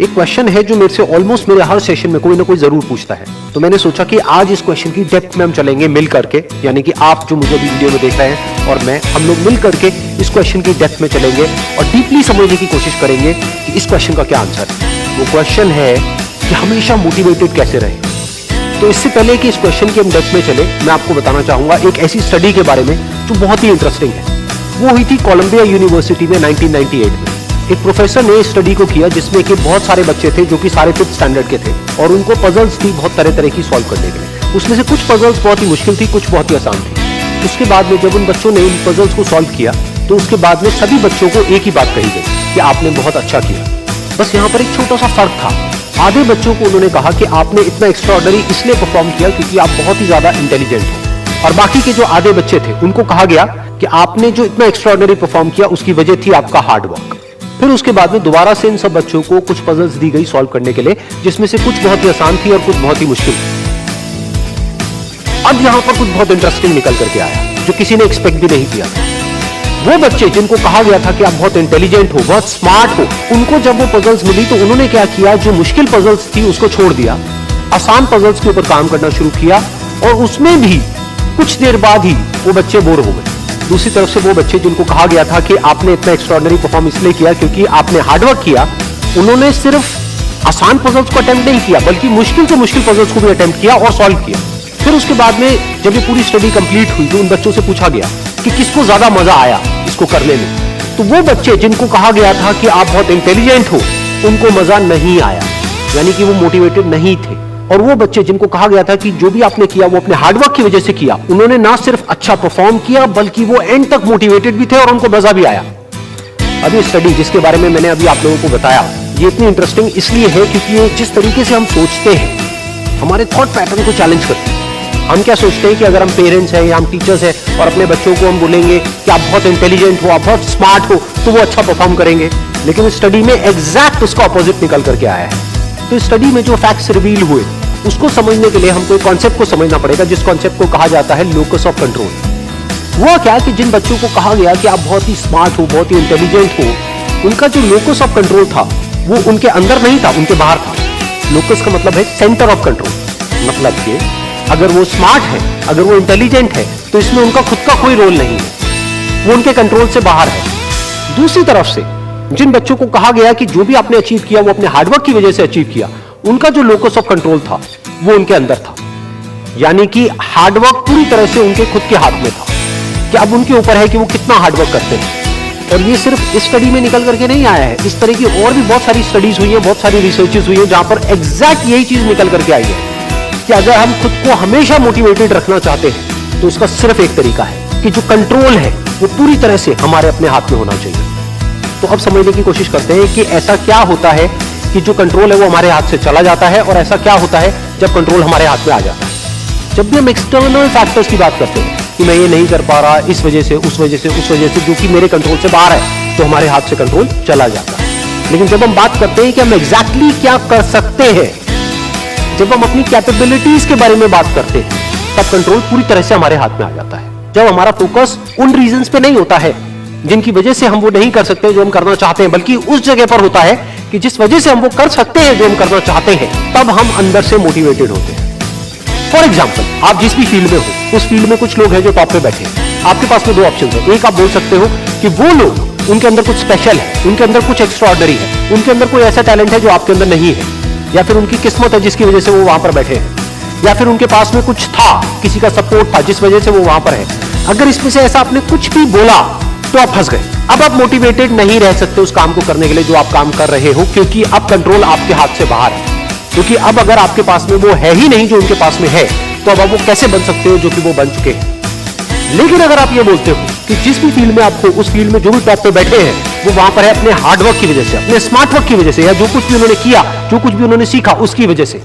एक क्वेश्चन है जो मेरे से ऑलमोस्ट मेरे हर सेशन में कोई ना कोई जरूर पूछता है, तो मैंने सोचा कि आज इस क्वेश्चन की डेप्थ में हम चलेंगे मिल करके, यानी कि आप जो मुझे वीडियो में देख रहे हैं और मैं, हम लोग मिल करके इस क्वेश्चन की डेप्थ में चलेंगे और डीपली समझने की कोशिश करेंगे कि इस क्वेश्चन का क्या आंसर है। वो क्वेश्चन है कि हमेशा मोटिवेटेड कैसे रहे। तो इससे पहले कि इस क्वेश्चन की हम डेप्थ में चले, मैं आपको बताना चाहूंगा एक ऐसी स्टडी के बारे में जो बहुत ही इंटरेस्टिंग है। वो हुई थी कोलंबिया यूनिवर्सिटी में 1998 में। एक प्रोफेसर ने स्टडी को किया जिसमें कि बहुत सारे बच्चे थे जो कि सारे 5th स्टैंडर्ड के थे और उनको पजल्स थी बहुत तरह तरह की सॉल्व करने के लिए। उसमें से कुछ पजल्स बहुत ही मुश्किल थी, कुछ बहुत ही आसान थी। उसके बाद में जब उन बच्चों ने इन पजल्स को सॉल्व किया तो उसके बाद में सभी बच्चों को एक ही बात कही गई कि आपने बहुत अच्छा किया। बस यहाँ पर एक छोटा सा फर्क था। आधे बच्चों को उन्होंने कहा कि आपने इतना एक्स्ट्राऑर्डिनरी इसलिए परफॉर्म किया क्योंकि आप बहुत ही ज्यादा इंटेलिजेंट हो, और बाकी के जो आधे बच्चे थे उनको कहा गया कि आपने जो इतना एक्स्ट्राऑर्डिनरी परफॉर्म किया उसकी वजह थी आपका हार्ड वर्क। फिर उसके बाद में दोबारा से इन सब बच्चों को कुछ पजल्स दी गई सॉल्व करने के लिए, जिसमें से कुछ बहुत ही आसान थी और कुछ बहुत ही मुश्किल थी। अब यहां पर कुछ बहुत इंटरेस्टिंग निकल करके आया जो किसी ने एक्सपेक्ट भी नहीं किया। वो बच्चे जिनको कहा गया था कि आप बहुत इंटेलिजेंट हो, बहुत स्मार्ट हो, उनको जब वो पजल्स मिली तो उन्होंने क्या किया, जो मुश्किल पजल्स थी उसको छोड़ दिया, आसान पजल्स के ऊपर काम करना शुरू किया और उसमें भी कुछ देर बाद ही वो बच्चे बोर हो गए। दूसरी तरफ से वो बच्चे जिनको कहा गया था कि आपने इतना एक्स्ट्राऑर्डिनरी परफॉर्म इसलिए किया क्योंकि आपने हार्डवर्क किया, उन्होंने सिर्फ आसान पजल्स को अटेम्प्ट नहीं किया बल्कि मुश्किल से मुश्किल पजल्स को भी अटेम्प्ट किया और सॉल्व किया। फिर उसके बाद में जब ये पूरी स्टडी कंप्लीट हुई तो उन बच्चों से पूछा गया कि किसको ज्यादा मजा आया इसको करने में। तो वो बच्चे जिनको कहा गया था कि आप बहुत इंटेलिजेंट हो, उनको मजा नहीं आया, यानी कि वो मोटिवेटेड नहीं थे। और वो बच्चे जिनको कहा गया था कि जो भी आपने किया वो अपने हार्डवर्क की वजह से किया, उन्होंने ना सिर्फ अच्छा परफॉर्म किया बल्कि वो एंड तक मोटिवेटेड भी थे और उनको मजा भी आया। अब ये स्टडी जिसके बारे में मैंने अभी आप लोगों को बताया, ये इतनी इंटरेस्टिंग इसलिए है क्योंकि ये जिस तरीके से हम सोचते हैं हमारे थॉट पैटर्न को चैलेंज करती है। हम क्या सोचते हैं कि अगर हम पेरेंट्स हैं या हम टीचर्स हैं और अपने बच्चों को हम बोलेंगे कि आप बहुत इंटेलिजेंट हो, आप बहुत स्मार्ट हो, तो वो अच्छा परफॉर्म करेंगे। लेकिन इस स्टडी में एग्जैक्ट उसका ऑपोजिट निकल करके आया है। तो इस स्टडी में जो फैक्ट्स रिवील हुए उसको समझने के लिए हमको एक कॉन्सेप्ट को समझना पड़ेगा, जिस कॉन्सेप्ट को कहा जाता है लोकस ऑफ कंट्रोल। हुआ क्या कि जिन बच्चों को कहा गया कि आप बहुत ही स्मार्ट हो, बहुत ही इंटेलिजेंट हो, उनका जो लोकस ऑफ कंट्रोल था वो उनके अंदर नहीं था, उनके बाहर था। लोकस का मतलब है सेंटर ऑफ कंट्रोल। मतलब कि अगर वो स्मार्ट है, अगर वो इंटेलिजेंट है, तो इसमें उनका खुद का कोई रोल नहीं है, वो उनके कंट्रोल से बाहर है। दूसरी तरफ से जिन बच्चों को कहा गया कि जो भी आपने अचीव किया वो अपने हार्डवर्क की वजह से अचीव किया, उनका जो लोकस ऑफ कंट्रोल था वो उनके अंदर था, यानी कि हार्डवर्क पूरी तरह से उनके खुद के हाथ में था कि अब उनके ऊपर है कि वो कितना हार्डवर्क करते हैं। और ये सिर्फ इस स्टडी में निकल करके नहीं आया है, इस तरह की और भी बहुत सारी स्टडीज हुई है, बहुत सारी रिसर्चेस हुई है जहां पर एग्जैक्ट यही चीज निकल करके आई है कि अगर हम खुद को हमेशा मोटिवेटेड रखना चाहते हैं तो उसका सिर्फ एक तरीका है कि जो कंट्रोल है वो पूरी तरह से हमारे अपने हाथ में होना चाहिए। तो अब समझने की कोशिश करते हैं कि ऐसा क्या होता है कि जो कंट्रोल है वो हमारे हाथ से चला जाता है और ऐसा क्या होता है जब कंट्रोल हमारे हाथ में आ जाता है। जब भी हम एक्सटर्नल फैक्टर्स की बात करते हैं कि मैं ये नहीं कर पा रहा इस वजह से, उस वजह से, उस वजह से, जो कि मेरे कंट्रोल से बाहर है, तो हमारे हाथ से कंट्रोल चला जाता है। लेकिन जब हम बात करते हैं कि हम एग्जैक्टली क्या कर सकते हैं, जब हम अपनी कैपेबिलिटीज के बारे में बात करते हैं, तब कंट्रोल पूरी तरह से हमारे हाथ में आ जाता है। जब हमारा फोकस उन रीजंस पे नहीं होता है जिनकी वजह से हम वो नहीं कर सकते जो हम करना चाहते हैं, बल्कि उस जगह पर होता है कि जिस वजह से हम वो कर सकते हैं जो हम करना चाहते हैं, तब हम अंदर से मोटिवेटेड होते हैं। फॉर एग्जाम्पल, आप जिस भी फील्ड में हो, उस फील्ड में कुछ लोग हैं जो टॉप पे बैठे हैं। आपके पास में दो ऑप्शन है। एक, आप बोल सकते हो कि वो लोग, उनके अंदर कुछ स्पेशल है, उनके अंदर कुछ एक्स्ट्राऑर्डिनरी है, उनके अंदर कोई ऐसा टैलेंट है जो आपके अंदर नहीं है, या फिर उनकी किस्मत है जिसकी वजह से वो वहां पर बैठे हैं, या फिर उनके पास में कुछ था, किसी का सपोर्ट था जिस वजह से वो वहां पर है। अगर इसमें से ऐसा आपने कुछ भी बोला तो आप फंस गए। अब आप मोटिवेटेड नहीं रह सकते उस काम को करने के लिए जो आप काम कर रहे हो, क्योंकि अब कंट्रोल आपके हाथ से बाहर है। क्योंकि अब अगर आपके पास में वो है ही नहीं जो उनके पास में है, तो अब आप वो कैसे बन सकते हो जो कि वो बन चुके हैं। लेकिन अगर आप ये बोलते हो कि जिस भी फील्ड में आप हो, उस फील्ड में जो भी टॉप पे बैठे हैं वो वहां पर है अपने हार्डवर्क की वजह से, अपने स्मार्ट वर्क की वजह से, या जो कुछ भी उन्होंने किया, जो कुछ भी उन्होंने सीखा उसकी वजह से,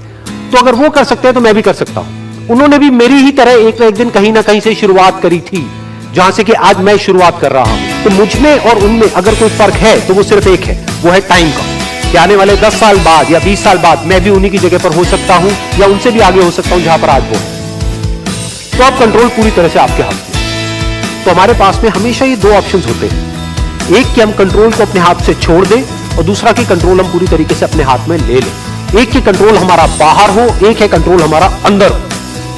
तो अगर वो कर सकते हैं तो मैं भी कर सकता हूं। उन्होंने भी मेरी ही तरह एक ना एक दिन कहीं ना कहीं से शुरुआत करी थी, जहां से कि आज मैं शुरुआत कर रहा हूं। तो मुझ में और उनमें अगर कोई फर्क है तो वो सिर्फ एक है, वो है टाइम का, कि आने वाले 10 साल बाद या 20 साल बाद मैं भी उन्हीं की जगह पर हो सकता हूं या उनसे भी आगे हो सकता हूं जहां पर आज वो है। तो अब कंट्रोल पूरी तरह से आपके हाथ में। तो हमारे पास में हमेशा ये दो ऑप्शंस होते हैं, एक कि हम कंट्रोल को अपने हाथ से छोड़ दें और दूसरा कि कंट्रोल हम पूरी तरीके से अपने हाथ में ले लें। एक की कंट्रोल हमारा बाहर हो, एक है कंट्रोल हमारा अंदर हो।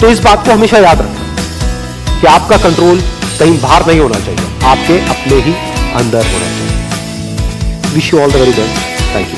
तो इस बात को हमेशा याद रखें कि आपका कंट्रोल कहीं बाहर नहीं होना चाहिए, आपके अपने ही अंदर होना चाहिए। Wish you all the very best. Thank you.